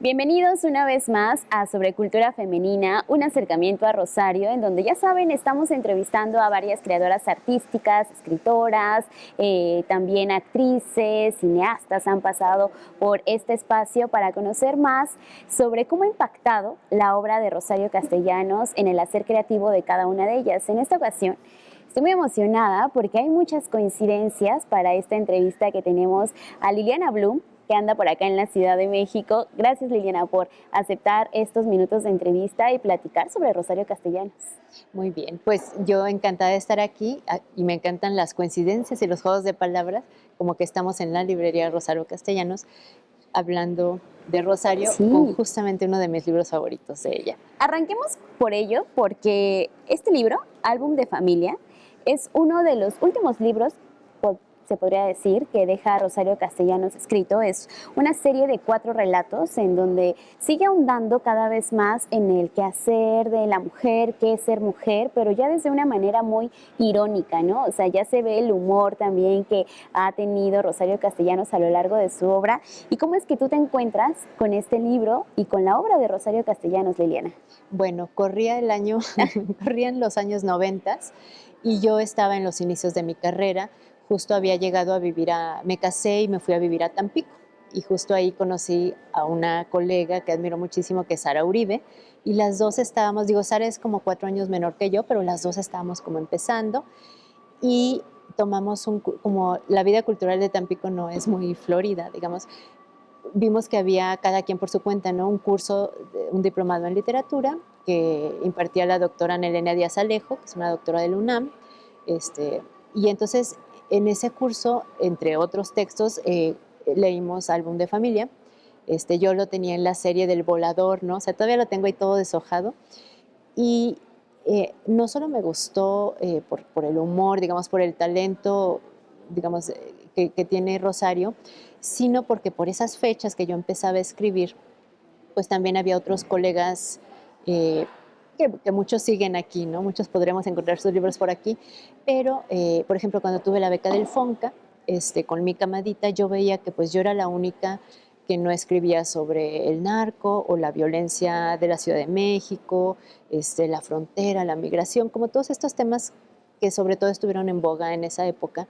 Bienvenidos una vez más a Sobre Cultura Femenina, un acercamiento a Rosario, en donde ya saben, estamos entrevistando a varias creadoras artísticas, escritoras, también actrices, cineastas han pasado por este espacio para conocer más sobre cómo ha impactado la obra de Rosario Castellanos en el hacer creativo de cada una de ellas. En esta ocasión, estoy muy emocionada porque hay muchas coincidencias para esta entrevista que tenemos a Liliana Blum, que anda por acá en la Ciudad de México. Gracias, Liliana, por aceptar estos minutos de entrevista y platicar sobre Rosario Castellanos. Muy bien, pues yo encantada de estar aquí y me encantan las coincidencias y los juegos de palabras, como que estamos en la librería Rosario Castellanos hablando de Rosario con Sí. justamente uno de mis libros favoritos de ella. Arranquemos por ello, porque este libro, Álbum de Familia, es uno de los últimos libros, se podría decir, que deja Rosario Castellanos escrito. Es una serie de 4 relatos en donde sigue ahondando cada vez más en el quehacer de la mujer, qué es ser mujer, pero ya desde una manera muy irónica, ¿no? O sea, ya se ve el humor también que ha tenido Rosario Castellanos a lo largo de su obra. ¿Y cómo es que tú te encuentras con este libro y con la obra de Rosario Castellanos, Liliana? Bueno, corrían los años 90 y yo estaba en los inicios de mi carrera. Justo había llegado a me casé y me fui a vivir a Tampico. Y justo ahí conocí a una colega que admiro muchísimo, que es Sara Uribe. Y las dos estábamos, digo, Sara es como 4 años menor que yo, pero las dos estábamos como empezando. Y tomamos como la vida cultural de Tampico no es muy florida, digamos. Vimos que había cada quien por su cuenta, ¿no? Un curso, un diplomado en literatura que impartía la doctora Nelenia Díaz Alejo, que es una doctora del UNAM. Y entonces en ese curso, entre otros textos, leímos Álbum de Familia. Yo lo tenía en la serie del Volador, ¿no? O sea, todavía lo tengo ahí todo deshojado. Y no solo me gustó por el humor, digamos, por el talento, digamos, que tiene Rosario, sino porque por esas fechas que yo empezaba a escribir, pues también había otros colegas eh, que muchos siguen aquí, ¿no? Muchos podremos encontrar sus libros por aquí, pero, por ejemplo, cuando tuve la beca del FONCA, con mi camadita, yo veía que pues yo era la única que no escribía sobre el narco o la violencia de la Ciudad de México, la frontera, la migración, como todos estos temas que sobre todo estuvieron en boga en esa época.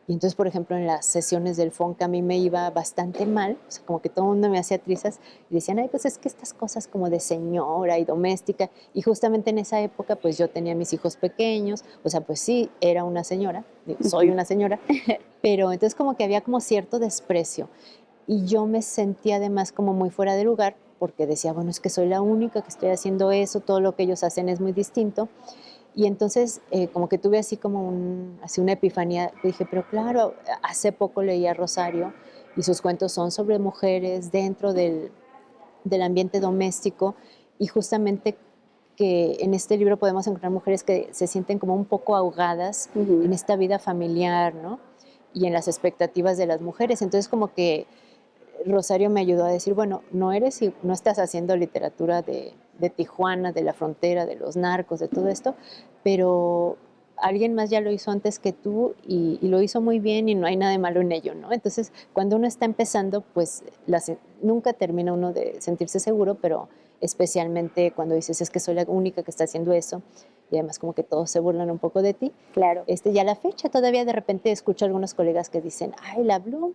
Y entonces, por ejemplo, en las sesiones del FONCA a mí me iba bastante mal, o sea, como que todo el mundo me hacía trizas y decían, ay, pues es que estas cosas como de señora y doméstica, y justamente en esa época pues yo tenía mis hijos pequeños, o sea, pues sí, era una señora, soy una señora, pero entonces como que había como cierto desprecio y yo me sentía además como muy fuera de lugar porque decía, bueno, es que soy la única que estoy haciendo eso, todo lo que ellos hacen es muy distinto. Y entonces como que tuve así como así una epifanía, dije, pero claro, hace poco leí a Rosario y sus cuentos son sobre mujeres dentro del ambiente doméstico y justamente que en este libro podemos encontrar mujeres que se sienten como un poco ahogadas Ujú. en esta vida familiar, ¿no? Y en las expectativas de las mujeres. Entonces como que Rosario me ayudó a decir, bueno, no estás haciendo literatura de Tijuana, de la frontera, de los narcos, de todo esto, pero alguien más ya lo hizo antes que tú y lo hizo muy bien y no hay nada de malo en ello, ¿no? Entonces, cuando uno está empezando, pues nunca termina uno de sentirse seguro, pero especialmente cuando dices, es que soy la única que está haciendo eso, y además como que todos se burlan un poco de ti. Claro. Y a la fecha todavía de repente escucho a algunos colegas que dicen, ay, la Bloom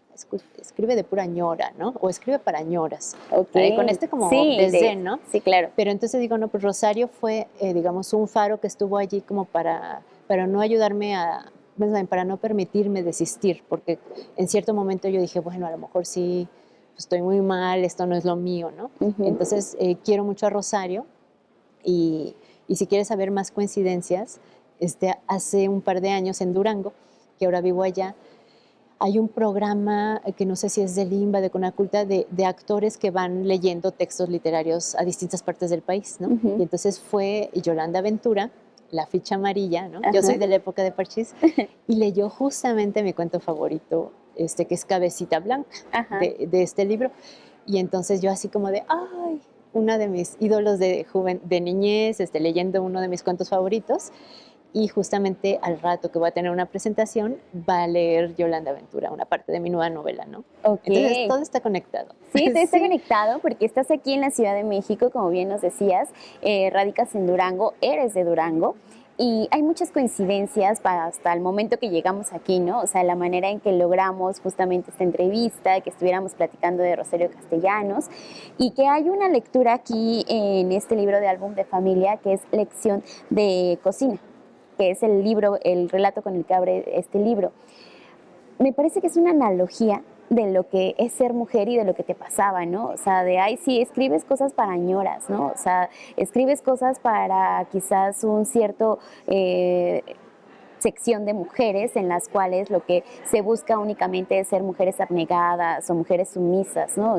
escribe de pura ñora, ¿no? O escribe para ñoras. Ok. Con como Sí, desdén, ¿no? sí, claro. Pero entonces digo, no, pues Rosario fue, digamos, un faro que estuvo allí como para no ayudarme pues, para no permitirme desistir, porque en cierto momento yo dije, bueno, a lo mejor sí, pues, estoy muy mal, esto no es lo mío, ¿no? Ujú. Entonces quiero mucho a Rosario y, y si quieres saber más coincidencias, hace un par de años en Durango, que ahora vivo allá, hay un programa que no sé si es del IMBA, de Conaculta, de actores que van leyendo textos literarios a distintas partes del país, ¿no? Ujú. Y entonces fue Yolanda Ventura, La ficha amarilla, ¿no? Yo Ajá. soy de la época de Parchís, y leyó justamente mi cuento favorito, que es Cabecita Blanca, Ajá. de este libro. Y entonces yo así como de, ay, una de mis ídolos de niñez, leyendo uno de mis cuentos favoritos. y justamente al rato que voy a tener una presentación, va a leer Yolanda Ventura, una parte de mi nueva novela, ¿no? Ok. Entonces, todo está conectado. Sí, te está Sí. conectado porque estás aquí en la Ciudad de México, como bien nos decías, radicas en Durango, eres de Durango. Y hay muchas coincidencias para hasta el momento que llegamos aquí, ¿no? O sea, la manera en que logramos justamente esta entrevista, que estuviéramos platicando de Rosario Castellanos y que hay una lectura aquí en este libro de álbum de familia que es Lección de Cocina, que es el libro, el relato con el que abre este libro. Me parece que es una analogía de lo que es ser mujer y de lo que te pasaba, ¿no? O sea, de ahí sí, escribes cosas para ñoras, ¿no? O sea, escribes cosas para quizás un cierto sección de mujeres en las cuales lo que se busca únicamente es ser mujeres abnegadas o mujeres sumisas, ¿no?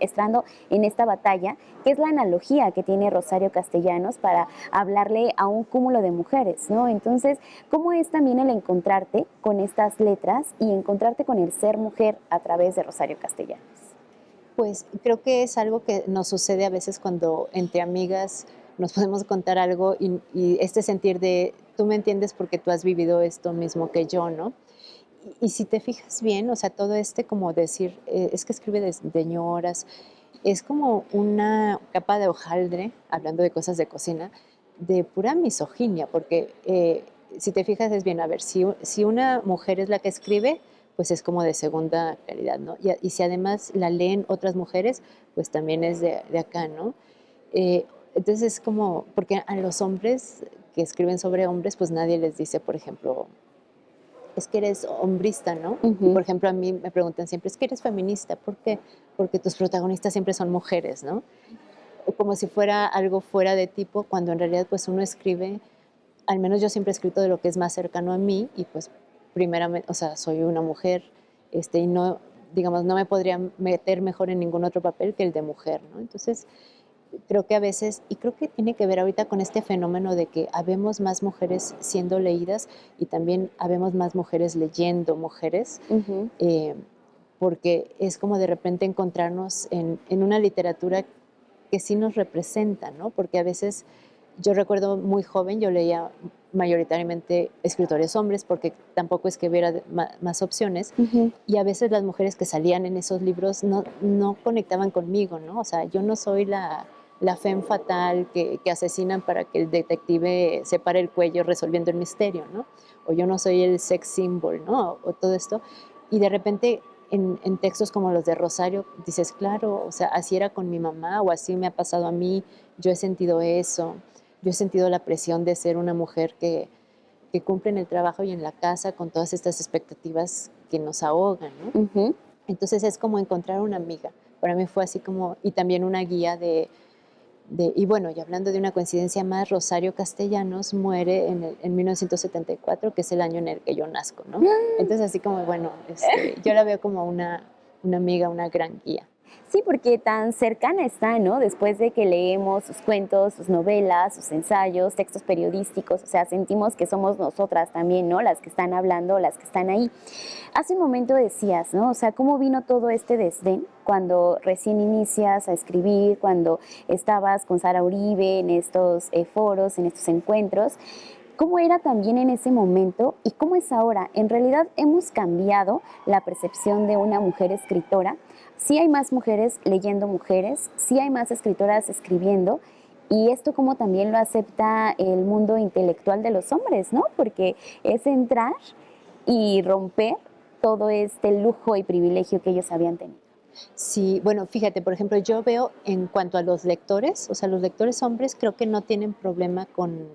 Estando en esta batalla, que es la analogía que tiene Rosario Castellanos para hablarle a un cúmulo de mujeres, ¿no? Entonces, ¿cómo es también el encontrarte con estas letras y encontrarte con el ser mujer a través de Rosario Castellanos? Pues creo que es algo que nos sucede a veces cuando entre amigas nos podemos contar algo y este sentir de tú me entiendes porque tú has vivido esto mismo que yo, ¿no? Y si te fijas bien, o sea, todo este como decir, es que escribe de ñoras, es como una capa de hojaldre, hablando de cosas de cocina, de pura misoginia, porque si te fijas es bien, a ver, si una mujer es la que escribe, pues es como de segunda calidad, ¿no? Y si además la leen otras mujeres, pues también es de acá, ¿no? Entonces es como, porque a los hombres que escriben sobre hombres, pues nadie les dice, por ejemplo, es que eres hombrista, ¿no? Y por Ujú. ejemplo, a mí me preguntan siempre, es que eres feminista, ¿por qué? Porque tus protagonistas siempre son mujeres, ¿no? O como si fuera algo fuera de tipo, cuando en realidad pues uno escribe, al menos yo siempre he escrito de lo que es más cercano a mí y pues primeramente, o sea, soy una mujer y no, digamos, no me podría meter mejor en ningún otro papel que el de mujer, ¿no? Entonces, creo que a veces, y creo que tiene que ver ahorita con este fenómeno de que habemos más mujeres siendo leídas y también habemos más mujeres leyendo mujeres, Ujú. eh, porque es como de repente encontrarnos en una literatura que sí nos representa, ¿no? Porque a veces yo recuerdo muy joven, yo leía mayoritariamente escritores hombres, porque tampoco es que hubiera más opciones, Ujú. y a veces las mujeres que salían en esos libros no conectaban conmigo, ¿no? O sea, yo no soy la femme fatal que asesinan para que el detective se pare el cuello resolviendo el misterio, ¿no? O yo no soy el sex symbol, ¿no? O todo esto. Y de repente en textos como los de Rosario dices, claro, o sea, así era con mi mamá o así me ha pasado a mí, yo he sentido eso, yo he sentido la presión de ser una mujer que cumple en el trabajo y en la casa con todas estas expectativas que nos ahogan, ¿no? Ujú. Entonces es como encontrar una amiga. Para mí fue así como, y también una guía y bueno, y hablando de una coincidencia más, Rosario Castellanos muere en 1974, que es el año en el que yo nazco, ¿no? Entonces así como, bueno, yo la veo como una amiga, una gran guía. Sí, porque tan cercana está, ¿no? Después de que leemos sus cuentos, sus novelas, sus ensayos, textos periodísticos, o sea, sentimos que somos nosotras también, ¿no? Las que están hablando, las que están ahí. Hace un momento decías, ¿no? O sea, ¿cómo vino todo este desdén cuando recién inicias a escribir, cuando estabas con Sara Uribe en estos foros, en estos encuentros? ¿Cómo era también en ese momento y cómo es ahora? En realidad hemos cambiado la percepción de una mujer escritora. Sí hay más mujeres leyendo mujeres, sí hay más escritoras escribiendo, y esto como también lo acepta el mundo intelectual de los hombres, ¿no? Porque es entrar y romper todo este lujo y privilegio que ellos habían tenido. Sí, bueno, fíjate, por ejemplo, yo veo en cuanto a los lectores, o sea, los lectores hombres creo que no tienen problema con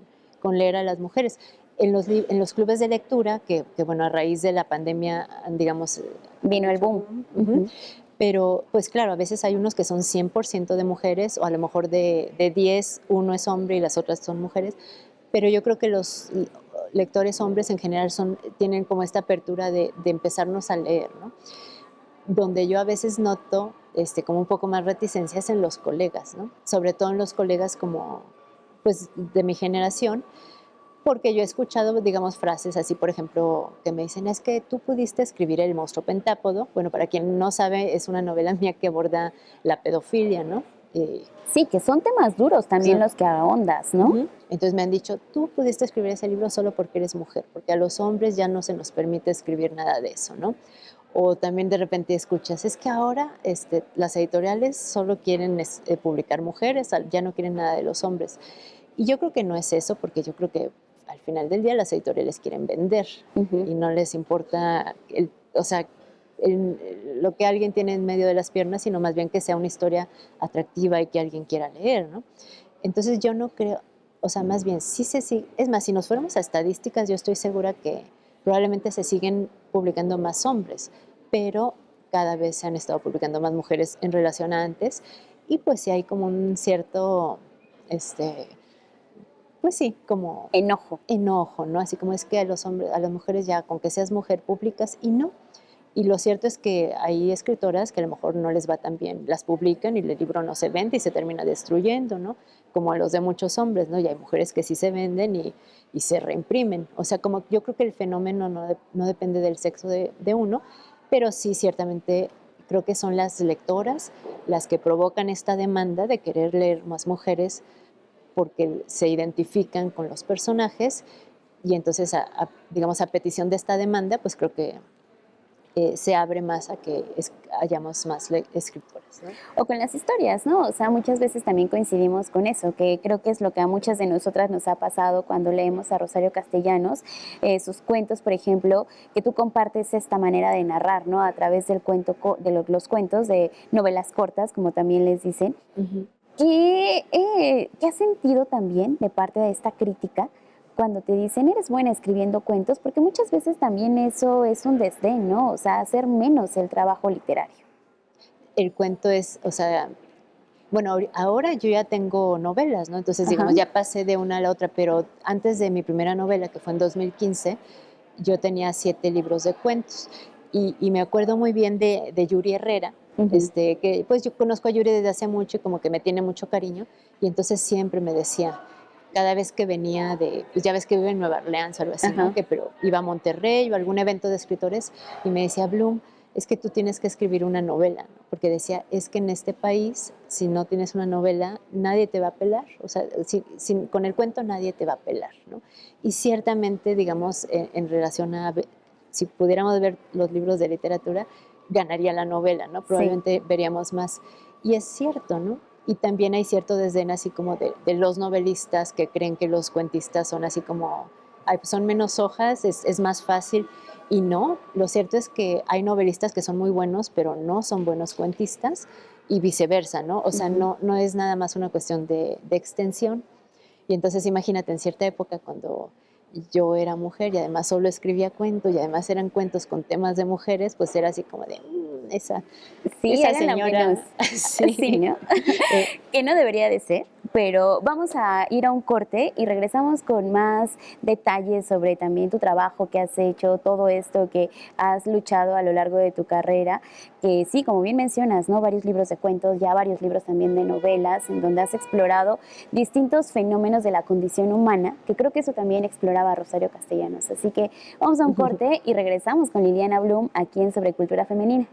leer a las mujeres. En los clubes de lectura, bueno, a raíz de la pandemia, digamos, hay Vino el mucho boom. boom, ujú, Ujú. pero pues claro, a veces hay unos que son 100% de mujeres, o a lo mejor de 10, uno es hombre y las otras son mujeres, pero yo creo que los lectores hombres en general tienen como esta apertura de empezarnos a leer, ¿no? Donde yo a veces noto como un poco más reticencias en los colegas, ¿no? Sobre todo en los colegas como, pues, de mi generación, porque yo he escuchado, digamos, frases así, por ejemplo, que me dicen, es que tú pudiste escribir El monstruo pentápodo. Bueno, para quien no sabe, es una novela mía que aborda la pedofilia, ¿no? Sí, que son temas duros también Sí. los que ahondas, ¿no? Ujú. Entonces me han dicho, tú pudiste escribir ese libro solo porque eres mujer, porque a los hombres ya no se nos permite escribir nada de eso, ¿no? O también de repente escuchas, es que ahora las editoriales solo quieren publicar mujeres, ya no quieren nada de los hombres. Y yo creo que no es eso, porque yo creo que al final del día las editoriales quieren vender Ujú. y no les importa, o sea, lo que alguien tiene en medio de las piernas, sino más bien que sea una historia atractiva y que alguien quiera leer, ¿no? Entonces yo no creo, o sea, más bien, sí se sigue, es más, si nos fuéramos a estadísticas, yo estoy segura que probablemente se siguen publicando más hombres, pero cada vez se han estado publicando más mujeres en relación a antes, y pues sí hay como un cierto, este, pues sí, como Enojo. enojo, ¿no? Así como es que a los hombres, a las mujeres ya, con que seas mujer, publicas, y no. Y lo cierto es que hay escritoras que a lo mejor no les va tan bien, las publican y el libro no se vende y se termina destruyendo, ¿no? Como a los de muchos hombres, ¿no? Y hay mujeres que sí se venden y se reimprimen. O sea, como yo creo que el fenómeno no depende del sexo de uno, pero sí ciertamente creo que son las lectoras las que provocan esta demanda de querer leer más mujeres porque se identifican con los personajes y entonces, digamos, a petición de esta demanda, pues creo que se abre más a que hayamos más escritoras, ¿no? O con las historias, ¿no? O sea, muchas veces también coincidimos con eso, que creo que es lo que a muchas de nosotras nos ha pasado cuando leemos a Rosario Castellanos, sus cuentos, por ejemplo, que tú compartes esta manera de narrar, ¿no? A través del cuento, los cuentos de novelas cortas, como también les dicen. Ujú. ¿Qué has sentido también de parte de esta crítica cuando te dicen eres buena escribiendo cuentos? Porque muchas veces también eso es un desdén, ¿no? O sea, hacer menos el trabajo literario. El cuento es, o sea, bueno, ahora yo ya tengo novelas, ¿no? Entonces, Ajá. digamos, ya pasé de una a la otra, pero antes de mi primera novela, que fue en 2015, yo tenía 7 libros de cuentos. Y me acuerdo muy bien de Yuri Herrera, Ujú. que pues yo conozco a Yuri desde hace mucho y como que me tiene mucho cariño, y entonces siempre me decía, cada vez que venía pues ya ves que vive en Nueva Orleans o algo así, ¿no? Ajá. Pero iba a Monterrey o a algún evento de escritores y me decía, Bloom, es que tú tienes que escribir una novela, ¿no? Porque decía, es que en este país, si no tienes una novela, nadie te va a pelar, o sea, con el cuento nadie te va a pelar, ¿no? Y ciertamente, digamos, en relación a, si pudiéramos ver los libros de literatura, ganaría la novela, ¿no? Sí. Probablemente veríamos más. Y es cierto, ¿no? Y también hay cierto desdén así como de los novelistas que creen que los cuentistas son así como, ay, pues son menos hojas, es más fácil. Y no, lo cierto es que hay novelistas que son muy buenos, pero no son buenos cuentistas y viceversa, ¿no? O sea, Ujú. no es nada más una cuestión de extensión. Y entonces imagínate, en cierta época cuando yo era mujer y además solo escribía cuentos y además eran cuentos con temas de mujeres, pues era así como de, Sí, esa háganla menos. señora, Sí, sí. ¿no? Eh, Que no debería de ser, pero vamos a ir a un corte y regresamos con más detalles sobre también tu trabajo que has hecho, todo esto que has luchado a lo largo de tu carrera, que sí, como bien mencionas, ¿no? Varios libros de cuentos, ya varios libros también de novelas, en donde has explorado distintos fenómenos de la condición humana, que creo que eso también exploraba Rosario Castellanos. Así que vamos a un corte y regresamos con Liliana Bloom aquí en Sobre Cultura Femenina.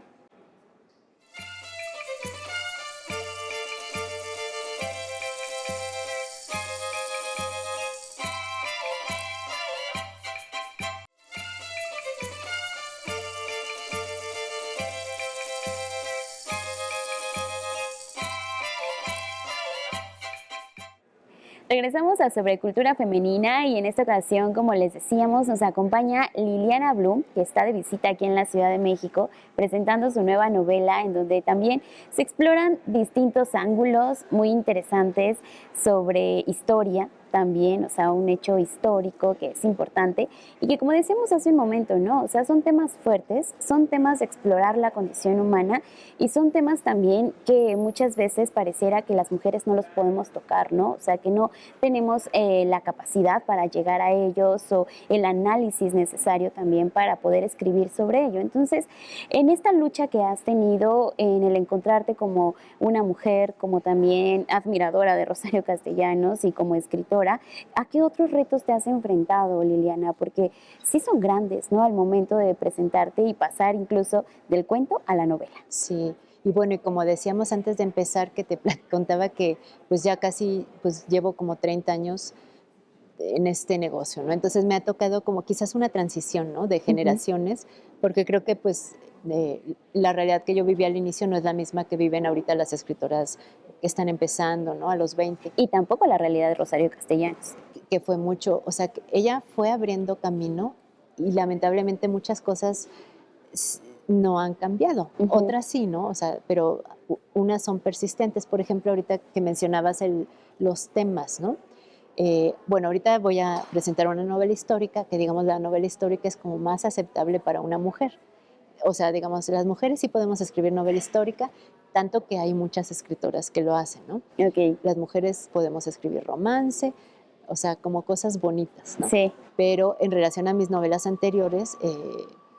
Regresamos a Sobre Cultura Femenina y en esta ocasión, como les decíamos, nos acompaña Liliana Bloom, que está de visita aquí en la Ciudad de México, presentando su nueva novela en donde también se exploran distintos ángulos muy interesantes sobre historia también, o sea, un hecho histórico que es importante y que como decíamos hace un momento, ¿no? O sea, son temas fuertes, son temas de explorar la condición humana y son temas también que muchas veces pareciera que las mujeres no los podemos tocar, ¿no? O sea, que no tenemos la capacidad para llegar a ellos o el análisis necesario también para poder escribir sobre ello. Entonces, en esta lucha que has tenido, en el encontrarte como una mujer, como también admiradora de Rosario Castellanos y como escritora, ¿a qué otros retos te has enfrentado, Liliana? Porque sí son grandes, ¿no? Al momento de presentarte y pasar incluso del cuento a la novela. Sí, Y bueno, y como decíamos antes de empezar, que contaba que pues ya casi pues llevo como 30 años en este negocio, ¿no? Entonces me ha tocado como quizás una transición, ¿no? De Ujú. generaciones, porque creo que pues la realidad que yo viví al inicio no es la misma que viven ahorita las escritoras que están empezando, ¿no? A los 20, Y tampoco la realidad de Rosario Castellanos. que fue mucho, o sea, que ella fue abriendo camino y lamentablemente muchas cosas no han cambiado. Ujú. Otras sí, ¿no? O sea, pero unas son persistentes. Por ejemplo, ahorita que mencionabas los temas, ¿no? Bueno, ahorita voy a presentar una novela histórica, que digamos la novela histórica es como más aceptable para una mujer. O sea, digamos, las mujeres sí podemos escribir novela histórica, tanto que hay muchas escritoras que lo hacen, ¿no? Ok, Las mujeres podemos escribir romance, o sea, como cosas bonitas, ¿no? sí. Pero en relación a mis novelas anteriores,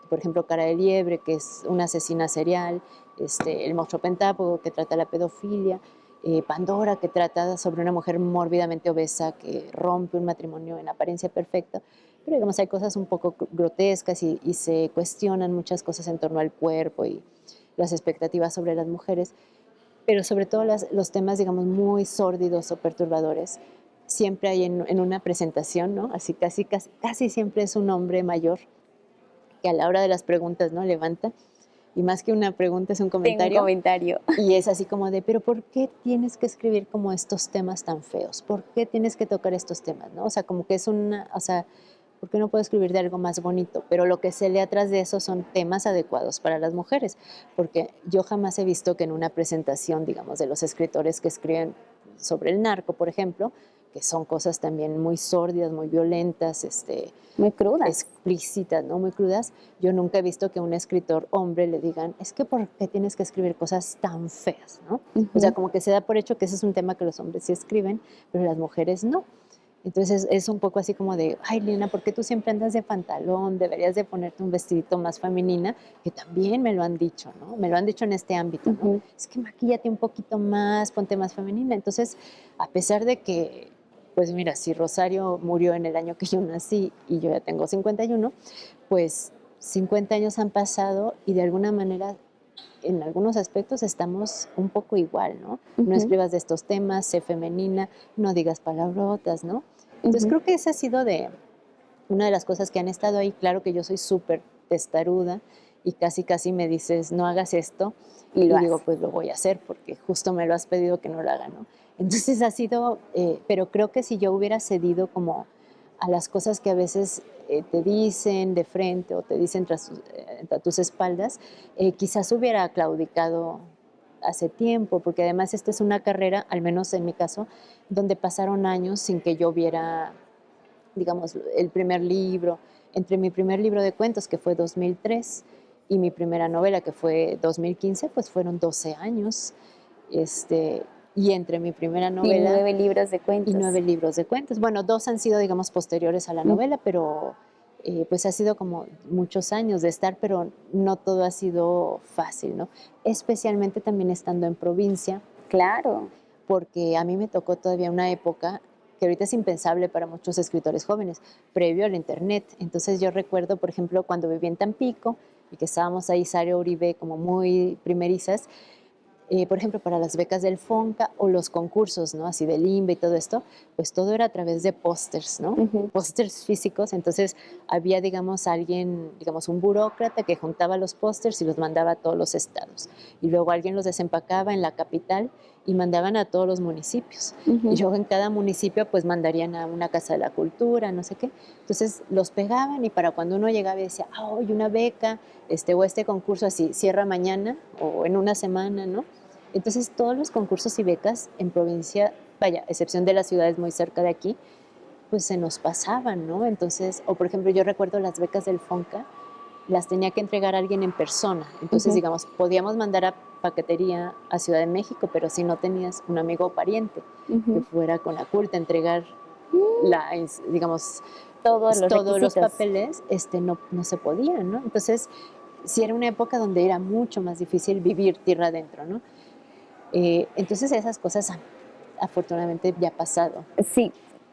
por ejemplo, Cara de Liebre, que es una asesina serial, El monstruo pentápodo, que trata la pedofilia, Pandora, que trata sobre una mujer mórbidamente obesa que rompe un matrimonio en apariencia perfecta, pero digamos hay cosas un poco grotescas y se cuestionan muchas cosas en torno al cuerpo y las expectativas sobre las mujeres, pero sobre todo los temas, digamos, muy sórdidos o perturbadores, siempre hay en una presentación, ¿no? Así casi siempre es un hombre mayor que a la hora de las preguntas, ¿no? Levanta, y más que una pregunta es un Tengo un comentario, comentario. y es así como de, pero ¿por qué tienes que escribir como estos temas tan feos? ¿Por qué tienes que tocar estos temas, no? O sea, como que es o sea, ¿por qué no puedo escribir de algo más bonito? Pero lo que se lee atrás de eso son temas adecuados para las mujeres, porque yo jamás he visto que en una presentación, digamos, de los escritores que escriben sobre el narco, por ejemplo, que son cosas también muy sórdidas, muy violentas, Muy crudas. explícitas, ¿no? Muy crudas. Yo nunca he visto que a un escritor hombre le digan, es que ¿por qué tienes que escribir cosas tan feas, ¿no? O sea, Ujú. como que se da por hecho que ese es un tema que los hombres sí escriben, pero las mujeres no. Entonces es un poco así como de, ay, Lina, ¿por qué tú siempre andas de pantalón? Deberías de ponerte un vestidito más femenina, que también me lo han dicho, ¿no? Me lo han dicho en este ámbito, ¿no? Ujú. Es que maquíllate un poquito más, ponte más femenina. Entonces, a pesar de que, pues mira, si Rosario murió en el año que yo nací y yo ya tengo 51, pues 50 años han pasado y de alguna manera en algunos aspectos estamos un poco igual, ¿no? No Ujú. escribas de estos temas, sé femenina, no digas palabrotas, ¿no? Entonces Ujú. creo que esa ha sido una de las cosas que han estado ahí. Claro que yo soy súper testaruda y casi me dices, no hagas esto, Y lo y digo, hace. pues lo voy a hacer porque justo me lo has pedido que no lo haga, ¿no? Entonces ha sido, pero creo que si yo hubiera cedido como a las cosas que a veces te dicen de frente o te dicen a tus espaldas, quizás hubiera claudicado hace tiempo, porque además esta es una carrera, al menos en mi caso, donde pasaron años sin que yo viera, digamos, el primer libro. Entre mi primer libro de cuentos, que fue 2003, y mi primera novela, que fue 2015, pues fueron 12 años. Este, y entre mi primera Y novela 9 libros de y cuentos. 9 libros de cuentos. Bueno, 2 han sido, digamos, posteriores a la Mm. novela, pero pues ha sido como muchos años de estar, pero no todo ha sido fácil, ¿no? Especialmente también estando en provincia, Claro. porque a mí me tocó todavía una época que ahorita es impensable para muchos escritores jóvenes, previo al internet. Entonces yo recuerdo, por ejemplo, cuando viví en Tampico y que estábamos ahí, Sara Uribe, como muy primerizas, por ejemplo, para las becas del FONCA o los concursos, ¿no? Así del INBE y todo esto, pues todo era a través de pósters, ¿no? Ujú. Pósters físicos. Entonces había, digamos, alguien, digamos, un burócrata que juntaba los pósters y los mandaba a todos los estados. Y luego alguien los desempacaba en la capital y mandaban a todos los municipios. Y Ujú. luego en cada municipio pues mandarían a una casa de la cultura, no sé qué. Entonces los pegaban y para cuando uno llegaba y decía, ah, hoy una beca, o este concurso así, cierra mañana o en una semana, ¿no? Entonces, todos los concursos y becas en provincia, vaya, excepción de las ciudades muy cerca de aquí, pues se nos pasaban, ¿no? Entonces, o por ejemplo, yo recuerdo las becas del FONCA, las tenía que entregar a alguien en persona. Entonces, Ujú. digamos, podíamos mandar a paquetería a Ciudad de México, pero si no tenías un amigo o pariente que Ujú. fuera con la CURT a entregar digamos, Todos los todos los requisitos. papeles, no se podía, ¿no? Entonces, sí era una época donde era mucho más difícil vivir tierra adentro, ¿no? Entonces esas cosas afortunadamente ya ha pasado. Sí,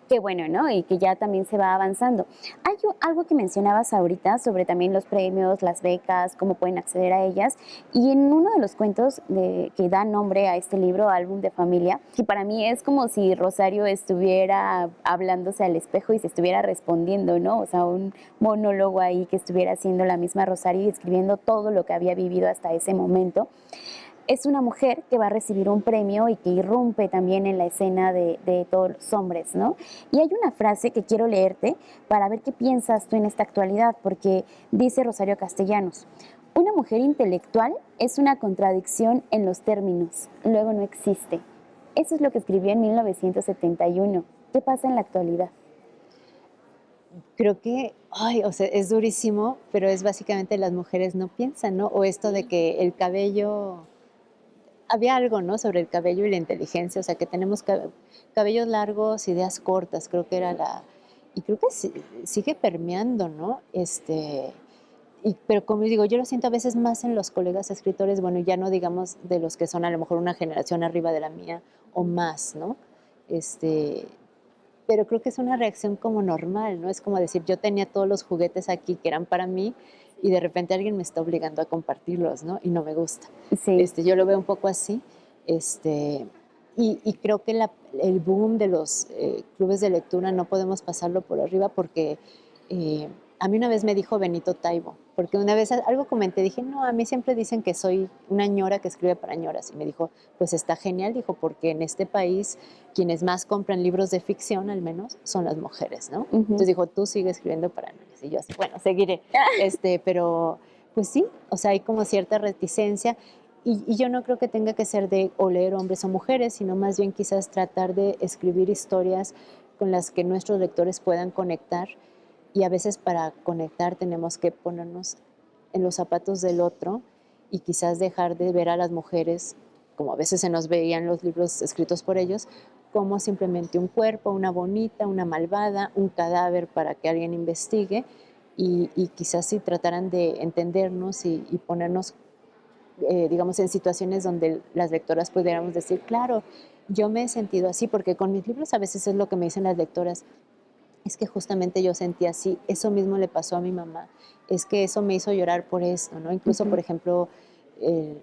Qué bueno, ¿no? Y que ya también se va avanzando. Hay algo que mencionabas ahorita sobre también los premios, las becas, cómo pueden acceder a ellas. Y en uno de los cuentos que da nombre a este libro, Álbum de Familia, que para mí es como si Rosario estuviera hablándose al espejo y se estuviera respondiendo, ¿no? O sea, un monólogo ahí que estuviera haciendo la misma Rosario y escribiendo todo lo que había vivido hasta ese momento. Es una mujer que va a recibir un premio y que irrumpe también en la escena de todos los hombres, ¿no? Y hay una frase que quiero leerte para ver qué piensas tú en esta actualidad, porque dice Rosario Castellanos, una mujer intelectual es una contradicción en los términos, luego no existe. Eso es lo que escribió en 1971. ¿Qué pasa en la actualidad? Creo que, ay, o sea, es durísimo, pero es básicamente las mujeres no piensan, ¿no? O esto de que el cabello, había algo, ¿no? Sobre el cabello y la inteligencia, o sea, que tenemos cabellos largos, ideas cortas, creo que era y creo que sigue permeando, ¿no? Pero como digo, yo lo siento a veces más en los colegas escritores, bueno, ya no digamos de los que son a lo mejor una generación arriba de la mía o más, ¿no? Este, pero creo que es una reacción como normal, ¿no? Es como decir, yo tenía todos los juguetes aquí que eran para mí y de repente alguien me está obligando a compartirlos, ¿no? Y no me gusta. Sí, Yo lo veo un poco así. Este, y creo que el boom de los clubes de lectura no podemos pasarlo por arriba porque eh, a mí una vez me dijo Benito Taibo, porque una vez algo comenté, dije, no, a mí siempre dicen que soy una ñora que escribe para ñoras. Y me dijo, pues está genial, dijo, porque en este país quienes más compran libros de ficción, al menos, son las mujeres, ¿no? ujú. Entonces dijo, tú sigue escribiendo para ñoras. Y yo así, bueno, seguiré. Pero pues sí, o sea, hay como cierta reticencia. Y yo no creo que tenga que ser de o leer hombres o mujeres, sino más bien quizás tratar de escribir historias con las que nuestros lectores puedan conectar y a veces para conectar tenemos que ponernos en los zapatos del otro y quizás dejar de ver a las mujeres, como a veces se nos veían los libros escritos por ellos, como simplemente un cuerpo, una bonita, una malvada, un cadáver para que alguien investigue y quizás si trataran de entendernos y ponernos, digamos, en situaciones donde las lectoras pudiéramos decir, claro, yo me he sentido así, porque con mis libros a veces es lo que me dicen las lectoras, es que justamente yo sentí así, eso mismo le pasó a mi mamá, es que eso me hizo llorar por esto, ¿no? Incluso, Ujú. por ejemplo, eh,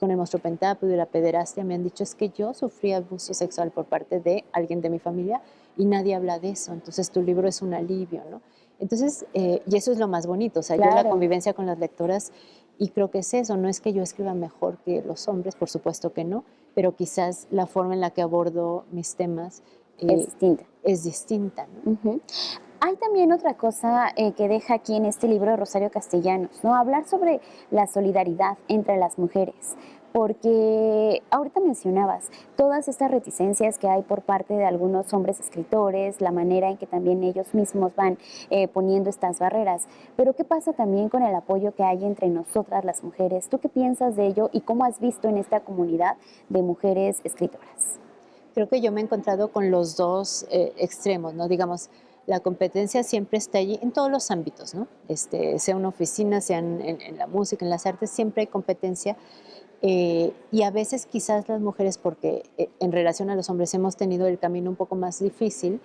con el monstruo pentápodo y la pederastia me han dicho, es que yo sufrí abuso sexual por parte de alguien de mi familia y nadie habla de eso, entonces tu libro es un alivio, ¿no? Entonces, y eso es lo más bonito, o sea, yo la Claro, convivencia con las lectoras, y creo que es eso, no es que yo escriba mejor que los hombres, por supuesto que no, pero quizás la forma en la que abordo mis temas es eh, distinta. es distinta, ¿no? Ujú. Hay también otra cosa que deja aquí en este libro de Rosario Castellanos, ¿no? Hablar sobre la solidaridad entre las mujeres, porque ahorita mencionabas todas estas reticencias que hay por parte de algunos hombres escritores, la manera en que también ellos mismos van poniendo estas barreras, pero ¿qué pasa también con el apoyo que hay entre nosotras las mujeres? ¿Tú qué piensas de ello y cómo has visto en esta comunidad de mujeres escritoras? Creo que yo me he encontrado con los dos extremos, ¿no? Digamos, la competencia siempre está allí en todos los ámbitos, ¿no? Sea una oficina, sea en la música, en las artes, siempre hay competencia. Y a veces quizás las mujeres, porque en relación a los hombres hemos tenido el camino un poco más difícil,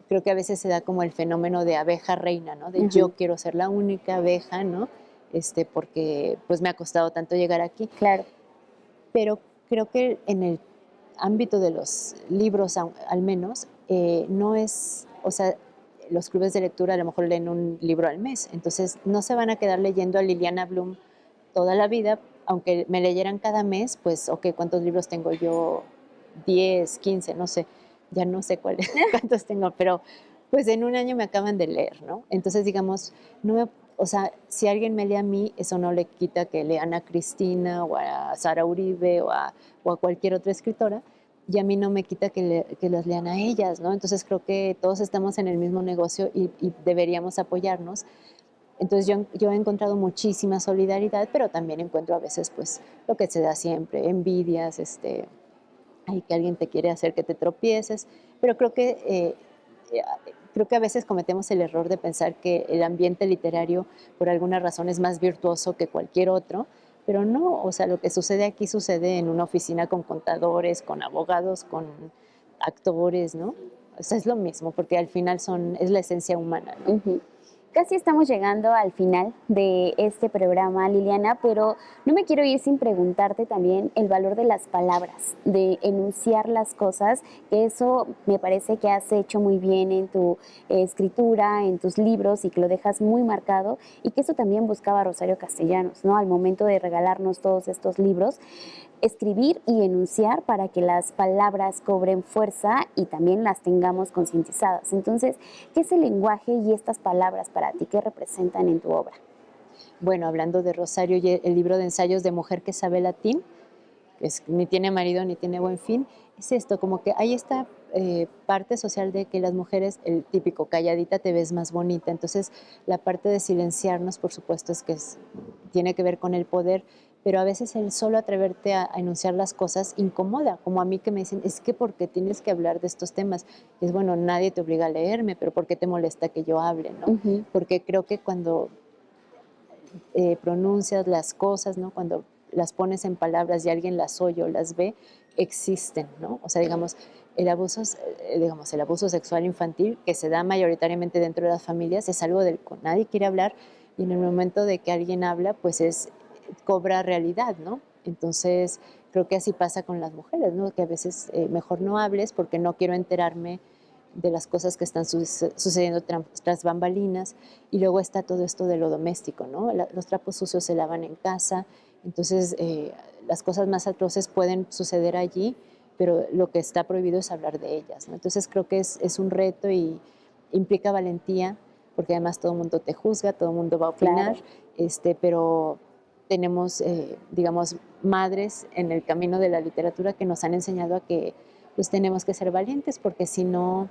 creo que a veces se da como el fenómeno de abeja reina, ¿no? De yo Ujú. quiero ser la única abeja, ¿no? Porque pues me ha costado tanto llegar aquí. Claro, Pero creo que en el ámbito de los libros, al menos, no es, o sea, los clubes de lectura a lo mejor leen un libro al mes, entonces no se van a quedar leyendo a Liliana Bloom toda la vida, aunque me leyeran cada mes, pues, ok, ¿cuántos libros tengo yo? 10, 15, no sé, ya no sé cuáles, cuántos tengo, pero pues en un año me acaban de leer, ¿no? Entonces, digamos, no me, o sea, si alguien me lee a mí, eso no le quita que lean a Cristina o a Sara Uribe o a cualquier otra escritora, y a mí no me quita que las lean a ellas, ¿no? Entonces creo que todos estamos en el mismo negocio y deberíamos apoyarnos. Entonces yo he encontrado muchísima solidaridad, pero también encuentro a veces pues lo que se da siempre, envidias, hay que alguien te quiere hacer que te tropieces, pero eh, creo que a veces cometemos el error de pensar que el ambiente literario por alguna razón es más virtuoso que cualquier otro, pero no, o sea, lo que sucede aquí sucede en una oficina con contadores, con abogados, con actores, ¿no? O sea, es lo mismo, porque al final es la esencia humana, ¿no? Ujú. Casi estamos llegando al final de este programa, Liliana, pero no me quiero ir sin preguntarte también el valor de las palabras, de enunciar las cosas, que eso me parece que has hecho muy bien en tu escritura, en tus libros y que lo dejas muy marcado y que eso también buscaba Rosario Castellanos, ¿no? Al momento de regalarnos todos estos libros, escribir y enunciar para que las palabras cobren fuerza y también las tengamos concientizadas. Entonces, ¿qué es el lenguaje y estas palabras para ti? ¿Qué representan en tu obra? Bueno, hablando de Rosario y el libro de ensayos de Mujer que sabe latín, ni tiene marido ni tiene buen fin, es esto, como que hay esta parte social de que las mujeres, el típico calladita te ves más bonita, entonces la parte de silenciarnos, por supuesto, tiene que ver con el poder, pero a veces el solo atreverte a enunciar las cosas incomoda, como a mí que me dicen, es que ¿por qué tienes que hablar de estos temas? Es bueno, nadie te obliga a leerme, pero ¿por qué te molesta que yo hable, no? Ujú. Porque creo que cuando pronuncias las cosas, ¿no? Cuando las pones en palabras y alguien las oye o las ve, existen, ¿no? O sea, digamos, el abuso sexual infantil que se da mayoritariamente dentro de las familias es algo del que nadie quiere hablar y en el momento de que alguien habla, pues cobra realidad, ¿no? Entonces, creo que así pasa con las mujeres, ¿no? Que a veces mejor no hables porque no quiero enterarme de las cosas que están sucediendo tras bambalinas, y luego está todo esto de lo doméstico, ¿no? Los trapos sucios se lavan en casa, entonces las cosas más atroces pueden suceder allí, pero lo que está prohibido es hablar de ellas, ¿no? Entonces creo que es un reto y implica valentía, porque además todo el mundo te juzga, todo el mundo va a opinar, Claro. pero tenemos, digamos, madres en el camino de la literatura que nos han enseñado a que pues tenemos que ser valientes, porque si no,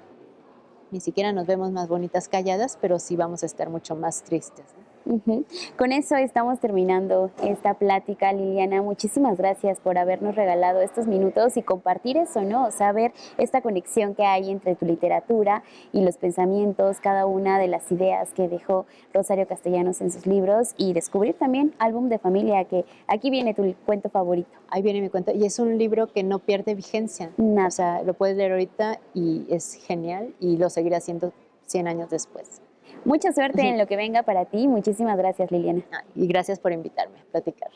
ni siquiera nos vemos más bonitas calladas, pero sí vamos a estar mucho más tristes, ¿no? Ujú. Con eso estamos terminando esta plática, Liliana. Muchísimas gracias por habernos regalado estos minutos y compartir eso, ¿no? Saber esta conexión que hay entre tu literatura y los pensamientos, cada una de las ideas que dejó Rosario Castellanos en sus libros y descubrir también Álbum de Familia, que aquí viene tu cuento favorito. Ahí viene mi cuento. Y es un libro que no pierde vigencia. O Nada. sea, lo puedes leer ahorita y es genial y lo seguirá haciendo 100 años después. Mucha suerte en lo que venga para ti. Muchísimas gracias, Liliana. Y gracias por invitarme a platicar.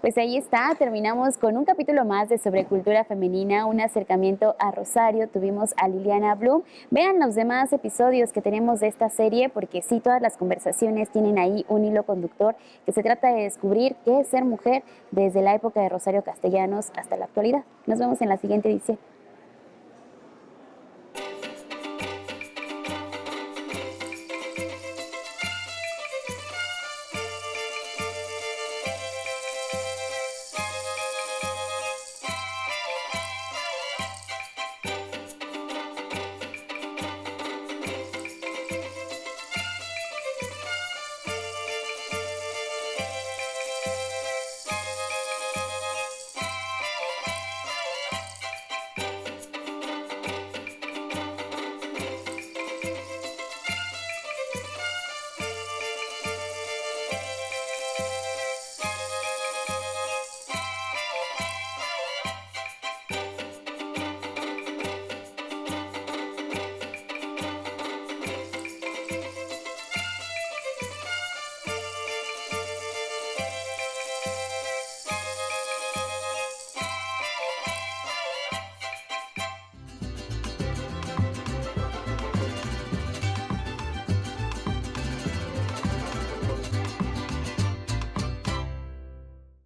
Pues ahí está, terminamos con un capítulo más de Sobre Cultura Femenina, un acercamiento a Rosario. Tuvimos a Liliana Blum. Vean los demás episodios que tenemos de esta serie, porque sí, todas las conversaciones tienen ahí un hilo conductor que se trata de descubrir qué es ser mujer desde la época de Rosario Castellanos hasta la actualidad. Nos vemos en la siguiente edición.